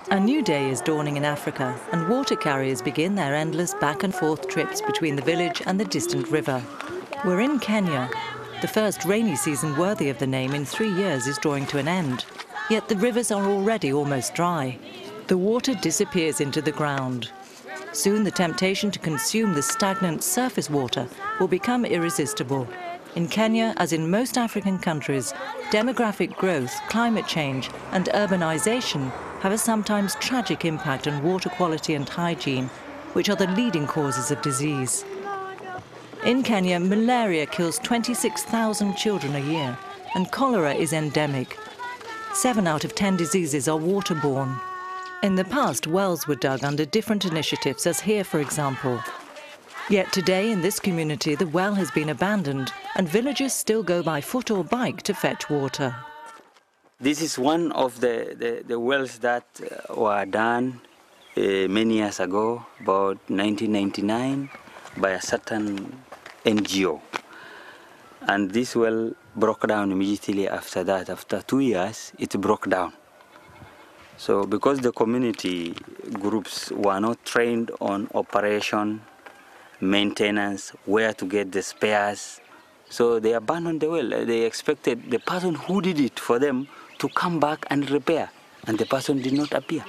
A new day is dawning in Africa, and water carriers begin their endless back and forth trips between the village and the distant river. We're in Kenya. The first rainy season worthy of the name in 3 years is drawing to an end. Yet the rivers are already almost dry. The water disappears into the ground. Soon the temptation to consume the stagnant surface water will become irresistible. In Kenya, as in most African countries, demographic growth, climate change and urbanization have a sometimes tragic impact on water quality and hygiene, which are the leading causes of disease. In Kenya, malaria kills 26,000 children a year, and cholera is endemic. 7 out of 10 diseases are waterborne. In the past, wells were dug under different initiatives, as here, for example. Yet today, in this community, the well has been abandoned, and villagers still go by foot or bike to fetch water. This is one of the wells that were done many years ago, about 1999, by a certain NGO. And this well broke down immediately after that. After 2 years, it broke down. So because the community groups were not trained on operation, maintenance, where to get the spares, so they abandoned the well. They expected the person who did it for them to come back and repair, and the person did not appear.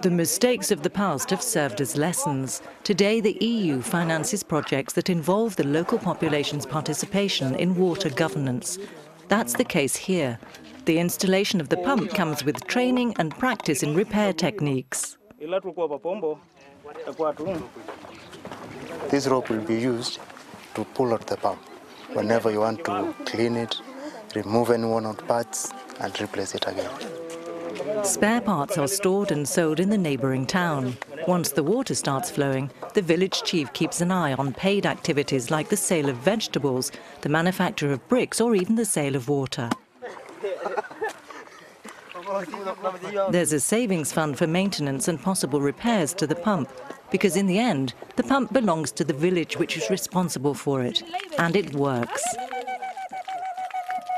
The mistakes of the past have served as lessons. Today, the EU finances projects that involve the local population's participation in water governance. That's the case here. The installation of the pump comes with training and practice in repair techniques. This rope will be used to pull out the pump whenever you want to clean it, remove any worn-out parts and replace it again. Spare parts are stored and sold in the neighbouring town. Once the water starts flowing, the village chief keeps an eye on paid activities like the sale of vegetables, the manufacture of bricks or even the sale of water. There's a savings fund for maintenance and possible repairs to the pump, because in the end, the pump belongs to the village which is responsible for it, and it works.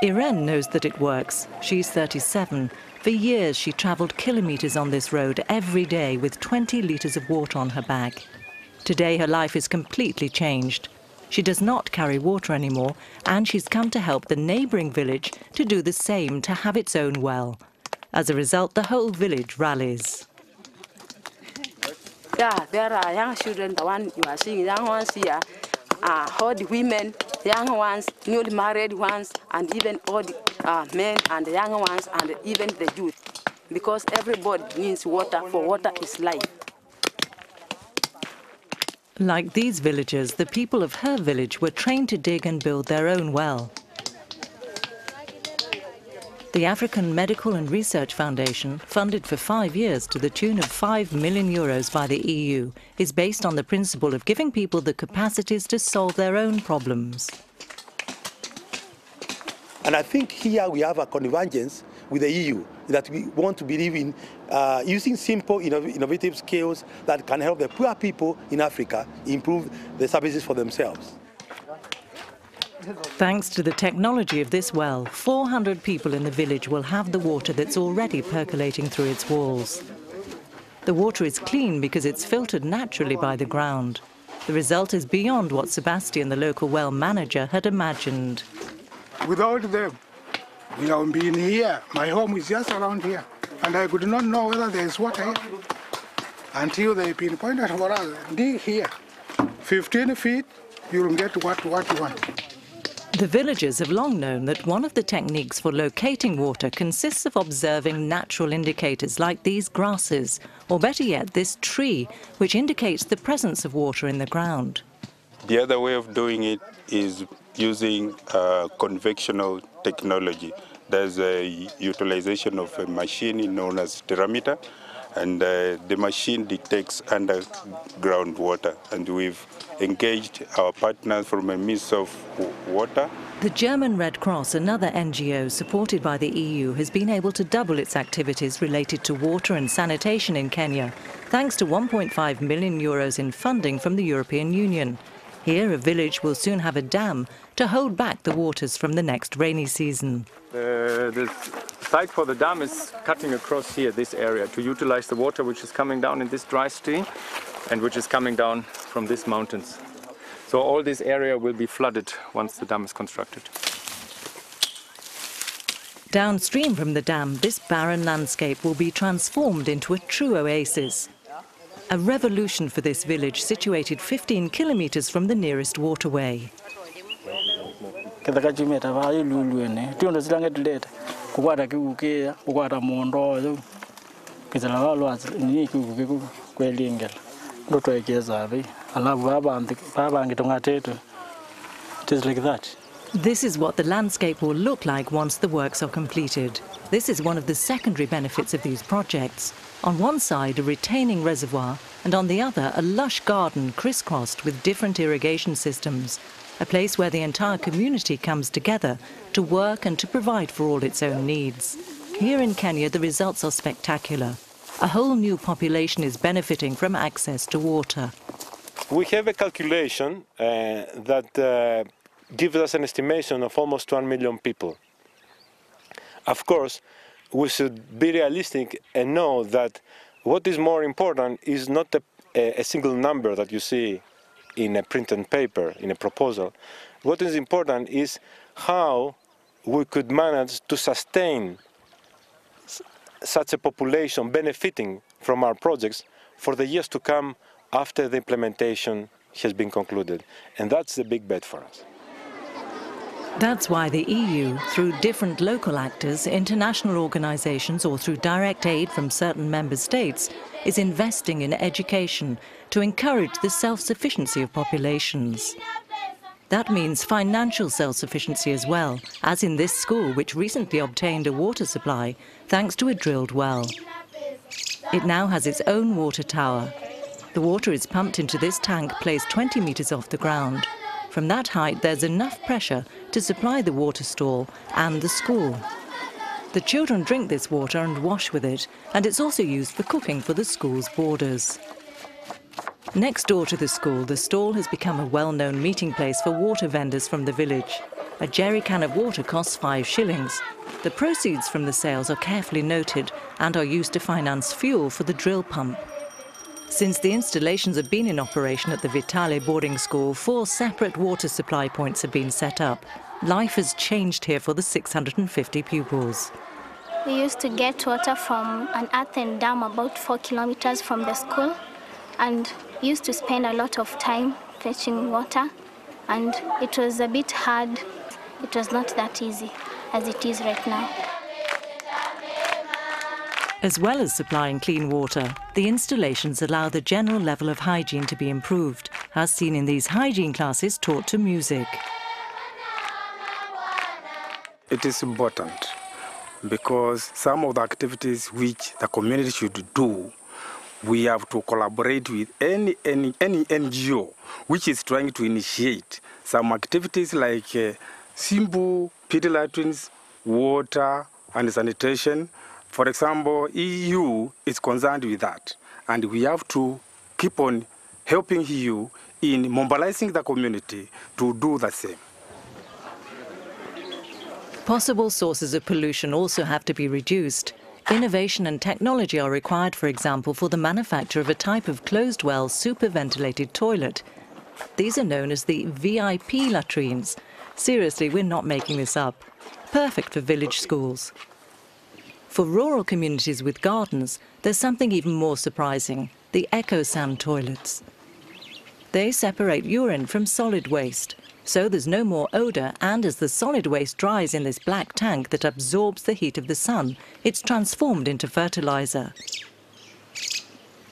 Irene knows that it works. She's 37. For years, she travelled kilometres on this road every day with 20 litres of water on her back. Today, her life is completely changed. She does not carry water anymore, and she's come to help the neighbouring village to do the same, to have its own well. As a result, the whole village rallies. Yeah, there are young children, the one you are seeing, young ones here, old women, young ones, newly married ones, and even old men and the young ones, and even the youth. Because everybody needs water, for water is life. Like these villagers, the people of her village were trained to dig and build their own well. The African Medical and Research Foundation, funded for 5 years to the tune of €5 million by the EU, is based on the principle of giving people the capacities to solve their own problems. And I think here we have a convergence with the EU, that we want to believe in using simple, innovative skills that can help the poor people in Africa improve the services for themselves. Thanks to the technology of this well, 400 people in the village will have the water that's already percolating through its walls. The water is clean because it's filtered naturally by the ground. The result is beyond what Sebastian, the local well manager, had imagined. Without them, we have been here. My home is just around here, and I could not know whether there is water here until they pinpointed for us. Dig here, 15 feet, you will get what you want. The villagers have long known that one of the techniques for locating water consists of observing natural indicators like these grasses, or better yet, this tree, which indicates the presence of water in the ground. The other way of doing it is using convectional technology. There's a utilization of a machine known as thermometer, and the machine detects underground water, and we've engaged our partners from a means of water. The German Red Cross, another NGO supported by the EU, has been able to double its activities related to water and sanitation in Kenya, thanks to €1.5 million in funding from the European Union. Here, a village will soon have a dam to hold back the waters from the next rainy season. There's site for the dam is cutting across here, this area, to utilize the water which is coming down in this dry stream and which is coming down from these mountains. So all this area will be flooded once the dam is constructed. Downstream from the dam, this barren landscape will be transformed into a true oasis. A revolution for this village situated 15 kilometers from the nearest waterway. It is like that. This is what the landscape will look like once the works are completed. This is one of the secondary benefits of these projects. On one side, a retaining reservoir, and on the other, a lush garden crisscrossed with different irrigation systems, a place where the entire community comes together to work and to provide for all its own needs. Here in Kenya, the results are spectacular. A whole new population is benefiting from access to water. We have a calculation that gives us an estimation of almost 1 million people. Of course, we should be realistic and know that what is more important is not a single number that you see in a printed paper, in a proposal. What is important is how we could manage to sustain such a population benefiting from our projects for the years to come after the implementation has been concluded. And that's the big bet for us. That's why the EU, through different local actors, international organisations or through direct aid from certain member states, is investing in education to encourage the self-sufficiency of populations. That means financial self-sufficiency as well, as in this school, which recently obtained a water supply thanks to a drilled well. It now has its own water tower. The water is pumped into this tank placed 20 metres off the ground. From that height, there's enough pressure to supply the water stall and the school. The children drink this water and wash with it, and it's also used for cooking for the school's boarders. Next door to the school, the stall has become a well-known meeting place for water vendors from the village. A jerry can of water costs 5 shillings. The proceeds from the sales are carefully noted and are used to finance fuel for the drill pump. Since the installations have been in operation at the Vitale boarding school, 4 separate water supply points have been set up. Life has changed here for the 650 pupils. We used to get water from an earthen dam about 4 kilometers from the school, and used to spend a lot of time fetching water, and it was a bit hard. It was not that easy as it is right now. As well as supplying clean water, the installations allow the general level of hygiene to be improved, as seen in these hygiene classes taught to music. It is important because some of the activities which the community should do, we have to collaborate with any NGO which is trying to initiate some activities like simple pit latrines, water and sanitation. For example, EU is concerned with that, and we have to keep on helping EU in mobilizing the community to do the same. Possible sources of pollution also have to be reduced. Innovation and technology are required, for example, for the manufacture of a type of closed-well superventilated toilet. These are known as the VIP latrines. Seriously, we're not making this up. Perfect for village schools. For rural communities with gardens, there's something even more surprising, the eco-sand toilets. They separate urine from solid waste, so there's no more odour, and as the solid waste dries in this black tank that absorbs the heat of the sun, it's transformed into fertiliser.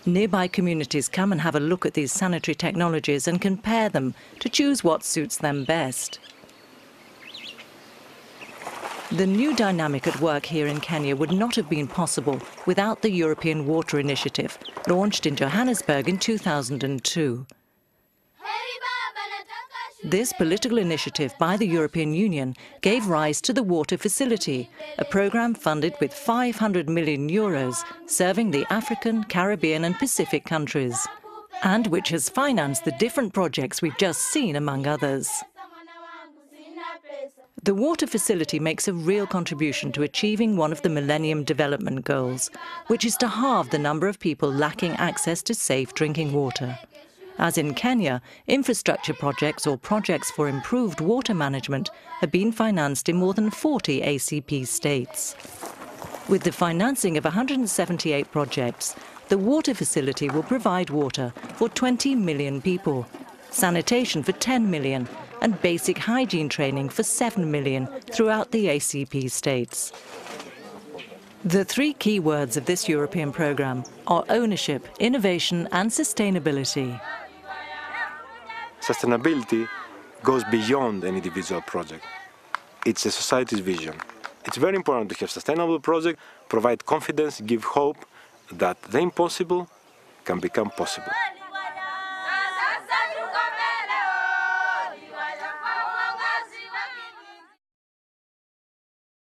Nearby communities come and have a look at these sanitary technologies and compare them to choose what suits them best. The new dynamic at work here in Kenya would not have been possible without the European Water Initiative, launched in Johannesburg in 2002. This political initiative by the European Union gave rise to the Water Facility, a programme funded with 500 million euros, serving the African, Caribbean and Pacific countries, and which has financed the different projects we've just seen, among others. The water facility makes a real contribution to achieving one of the Millennium Development Goals, which is to halve the number of people lacking access to safe drinking water. As in Kenya, infrastructure projects or projects for improved water management have been financed in more than 40 ACP states. With the financing of 178 projects, the water facility will provide water for 20 million people, sanitation for 10 million, and basic hygiene training for 7 million throughout the ACP states. The three key words of this European programme are ownership, innovation and sustainability. Sustainability goes beyond an individual project. It's a society's vision. It's very important to have sustainable projects, provide confidence, give hope that the impossible can become possible.